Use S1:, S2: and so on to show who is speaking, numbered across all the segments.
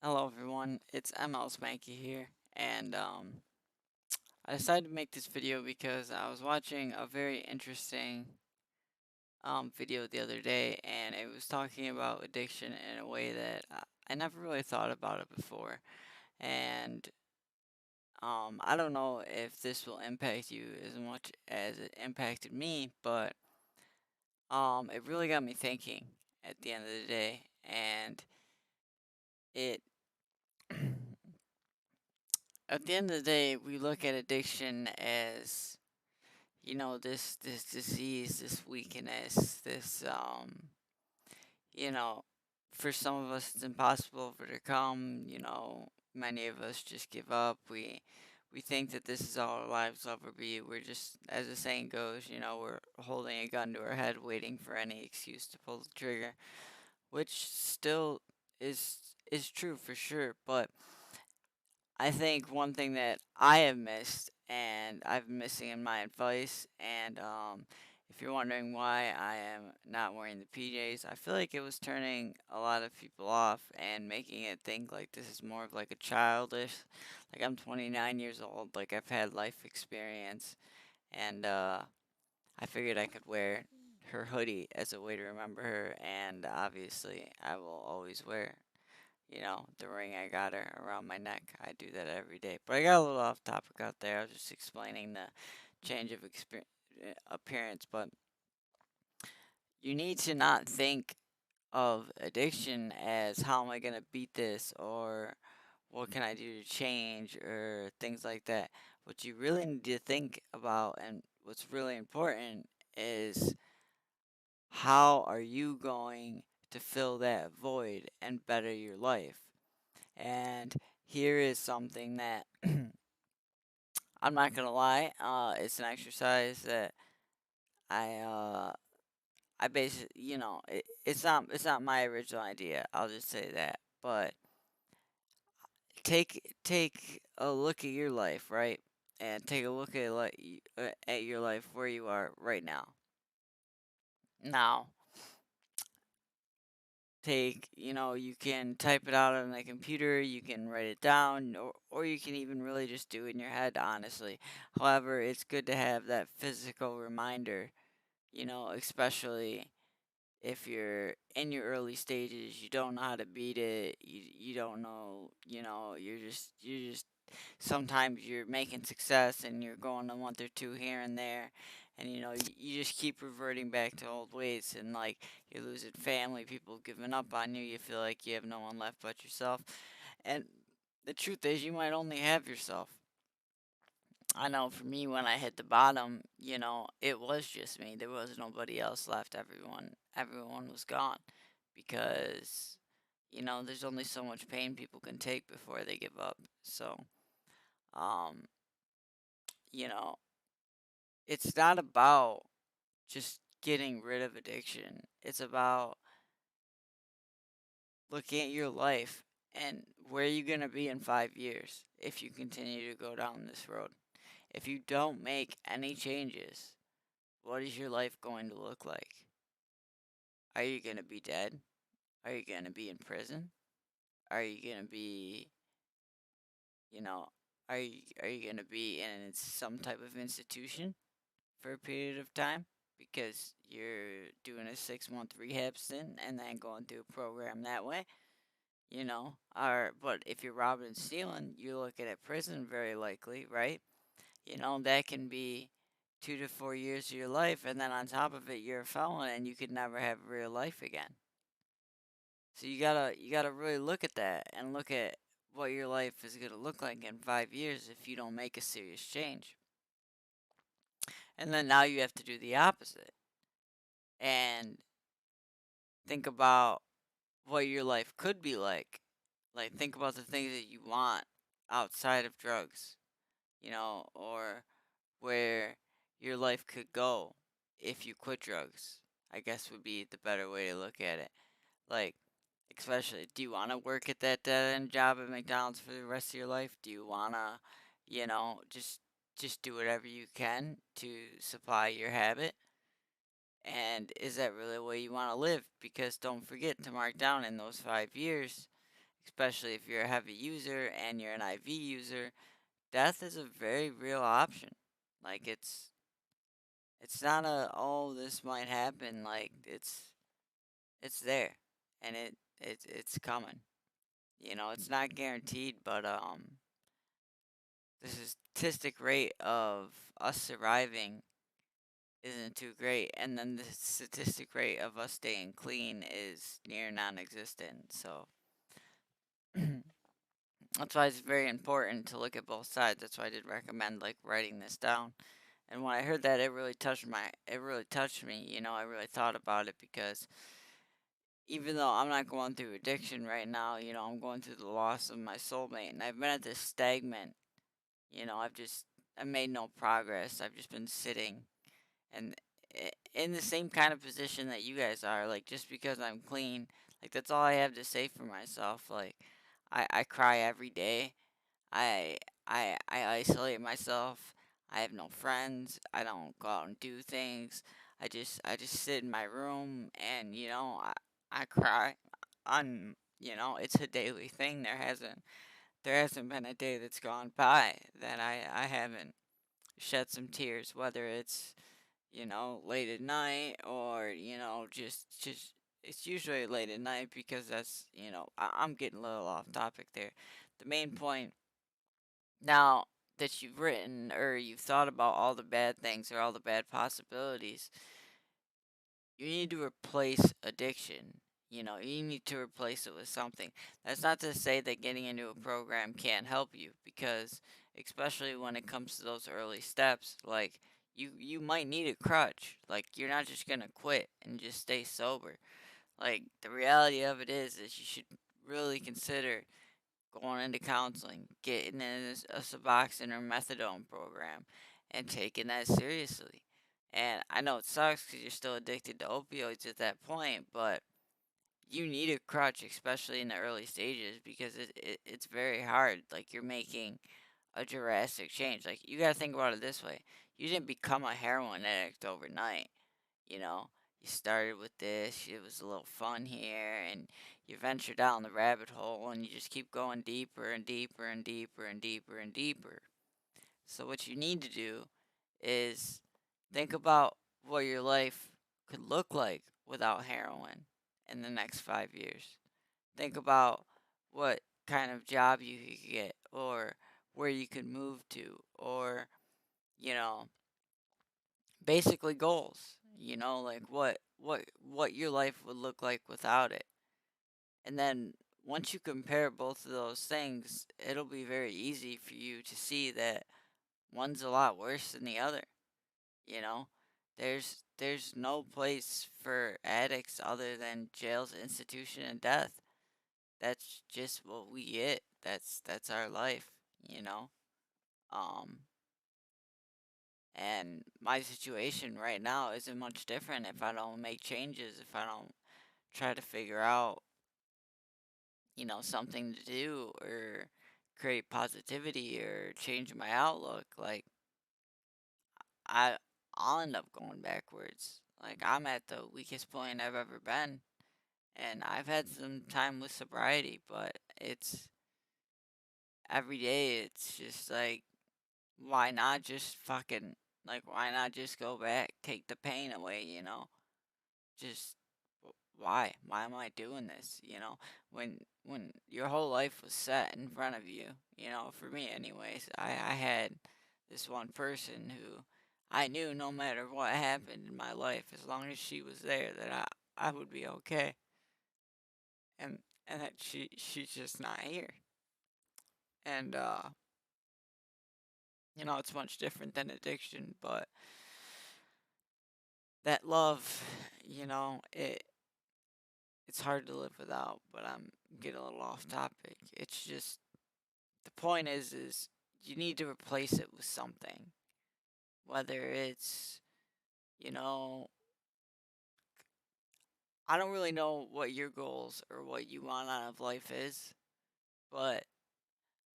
S1: Hello everyone, it's mlspanky here, and I decided to make this video because I was watching a very interesting video the other day, and it was talking about addiction in a way that I never really thought about it before, and I don't know if this will impact you as much as it impacted me, but it really got me thinking at the end of the day, and it at the end of the day, we look at addiction as this disease, this weakness, this you know for some of us it's impossible to overcome. Many of us just give up. We think that this is all our lives will ever be. We're just, as the saying goes, we're holding a gun to our head waiting for any excuse to pull the trigger, which still is is true for sure. But I think one thing that I have missed, and I've been missing in my advice, and if you're wondering why I am not wearing the PJs, I feel like it was turning a lot of people off and making it think like this is more of like a childish, like I'm 29 years old, like I've had life experience, and I figured I could wear her hoodie as a way to remember her, and obviously I will always wear the ring I got her around my neck. I do that every day. But I got a little off topic out there. I was just explaining the change of appearance. But you need to not think of addiction as how am I going to beat this or what can I do to change or things like that. What you really need to think about and what's really important is how are you going to fill that void and better your life. And here is something that I'm not gonna lie, it's an exercise that I I basically it's not my original idea. I'll just say that. But take a look at your life, right? And take a look at your life where you are right now. Now, you can type it out on the computer, you can write it down, or you can even really just do it in your head, honestly. However, it's good to have that physical reminder, especially if you're in your early stages, you don't know how to beat it, you don't know, you're just sometimes you're making success and you're going a month or two here and there, and you just keep reverting back to old ways, and like you're losing family, people giving up on you, you feel like you have no one left but yourself. And the truth is you might only have yourself. I know for me, when I hit the bottom, it was just me. There was nobody else left. Everyone was gone because there's only so much pain people can take before they give up. So, um, you know, it's not about just getting rid of addiction. It's about looking at your life and where you're going to be in 5 years if you continue to go down this road. If you don't make any changes, what is your life going to look like? Are you going to be dead? Are you going to be in prison? Are you going to be, you know, are you going to be in some type of institution for a period of time because you're doing a 6 month rehab stint and then going through a program that way, or but if you're robbing and stealing, you're looking at prison very likely, right? That can be 2 to 4 years of your life, and then on top of it, you're a felon and you could never have real life again. So you gotta really look at that and look at what your life is gonna look like in 5 years if you don't make a serious change. And then now you have to do the opposite and think about what your life could be like. Like think about the things that you want outside of drugs, or where your life could go if you quit drugs. I guess would be the better way to look at it. Like, especially, do you want to work at that dead end job at McDonald's for the rest of your life? Do you want to, just do whatever you can to supply your habit? And is that really the way you want to live? Because don't forget to mark down in those 5 years, especially if you're a heavy user and you're an IV user, death is a very real option. Like it's not a, oh, this might happen. Like it's there, and it's coming. It's not guaranteed, but the statistic rate of us surviving isn't too great, and then the statistic rate of us staying clean is near non-existent. So that's why it's very important to look at both sides. That's why I did recommend like writing this down. And when I heard that, it really touched me. I really thought about it because even though I'm not going through addiction right now, I'm going through the loss of my soulmate, and I've been at this stagnant. I made no progress. I've just been sitting and in the same kind of position that you guys are. Like, just because I'm clean, like, that's all I have to say for myself. Like, I cry every day. I I isolate myself. I have no friends. I don't go out and do things. I just sit in my room and I cry. It's a daily thing. There hasn't been a day that's gone by that I haven't shed some tears, whether it's late at night or just it's usually late at night because that's I'm getting a little off topic there. The main point now that you've written or you've thought about all the bad things or all the bad possibilities, you need to replace addiction. You need to replace it with something. That's not to say that getting into a program can't help you, because especially when it comes to those early steps, like you might need a crutch. Like, you're not just going to quit and just stay sober. Like, the reality of it is you should really consider going into counseling, getting in a Suboxone or methadone program, and taking that seriously. And I know it sucks because you're still addicted to opioids at that point, but you need a crutch, especially in the early stages, because it's very hard. Like, you're making a drastic change. Like, you gotta think about it this way: you didn't become a heroin addict overnight. You know, you started with this, it was a little fun here, and you venture down the rabbit hole, and you just keep going deeper and deeper and deeper and deeper and deeper. So, what you need to do is think about what your life could look like without heroin in the next 5 years. Think about what kind of job you could get, or where you could move to, or, you know, basically goals. Like what your life would look like without it. And then once you compare both of those things, it'll be very easy for you to see that one's a lot worse than the other. You know, there's no place for addicts other than jails, institution, and death. That's just what we get. That's our life. You know. Um, and my situation right now isn't much different if I don't make changes, if I don't try to figure out, something to do or create positivity or change my outlook. Like, I I'll end up going backwards. Like, I'm at the weakest point I've ever been, and I've had some time with sobriety, but it's every day it's just like, why not just fucking, like, why not just go back, take the pain away, just why am I doing this, when your whole life was set in front of you. For me anyways, I had this one person who I knew no matter what happened in my life, as long as she was there, that I would be okay. And that she's just not here. And it's much different than addiction, but that love, it's hard to live without. But I'm getting a little off topic. It's just, the point is you need to replace it with something. Whether it's, you know, I don't really know what your goals or what you want out of life is, but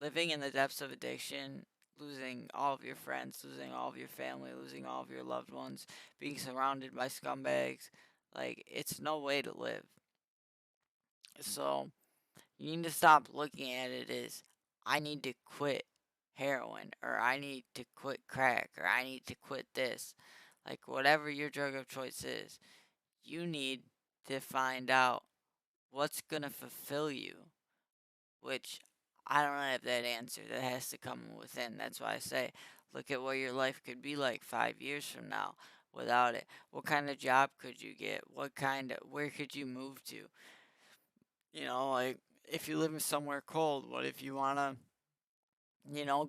S1: living in the depths of addiction, losing all of your friends, losing all of your family, losing all of your loved ones, being surrounded by scumbags, like, it's no way to live. So, You need to stop looking at it as I need to quit heroin or I need to quit crack or I need to quit this. Like whatever your drug of choice is, you need to find out what's going to fulfill you, which I don't have that answer. That has to come within. That's why I say look at what your life could be like 5 years from now without it. What kind of job could you get? Where could you move to? Like if you live in somewhere cold, what if you want to,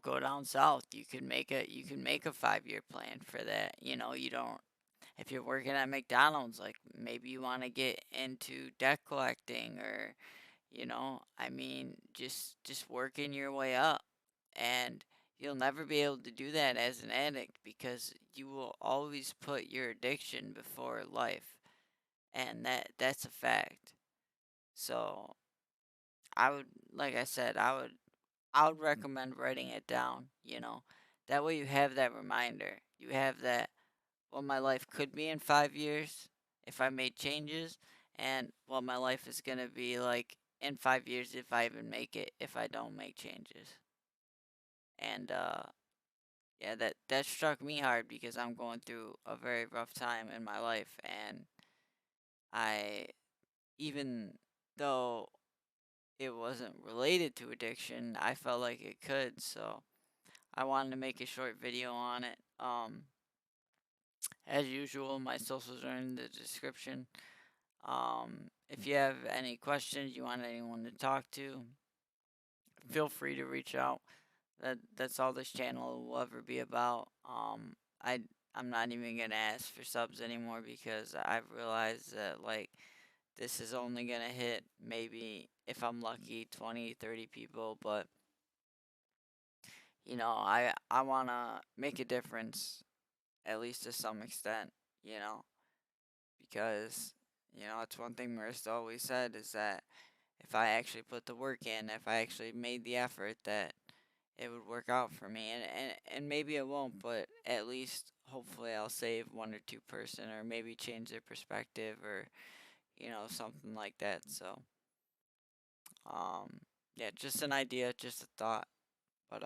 S1: go down south? You can make a 5-year plan for that. You don't if you're working at McDonald's, like maybe you want to get into debt collecting or, just working your way up. And you'll never be able to do that as an addict because you will always put your addiction before life. And that's a fact. So I would, like I said, I would recommend writing it down. That way you have that reminder. You have that what my life could be in 5 years if I made changes, and what my life is gonna be like in 5 years if I even make it if I don't make changes. And yeah, that struck me hard because I'm going through a very rough time in my life, and I even though it wasn't related to addiction, I felt like it could, so I wanted to make a short video on it. As usual, my socials are in the description. If you have any questions, you want anyone to talk to, feel free to reach out. That's all this channel will ever be about. I'm not even gonna ask for subs anymore because I've realized that like this is only gonna hit maybe if I'm lucky 20, 30 people, but I wanna make a difference at least to some extent, you know, because it's one thing Marissa always said is that if I actually put the work in, if I actually made the effort, that it would work out for me. And maybe it won't, but at least hopefully I'll save one or two person or maybe change their perspective or, something like that. So, um, yeah, just an idea, just a thought. But,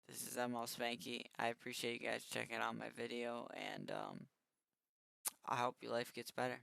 S1: this is mlspanky. I appreciate you guys checking out my video and, I hope your life gets better.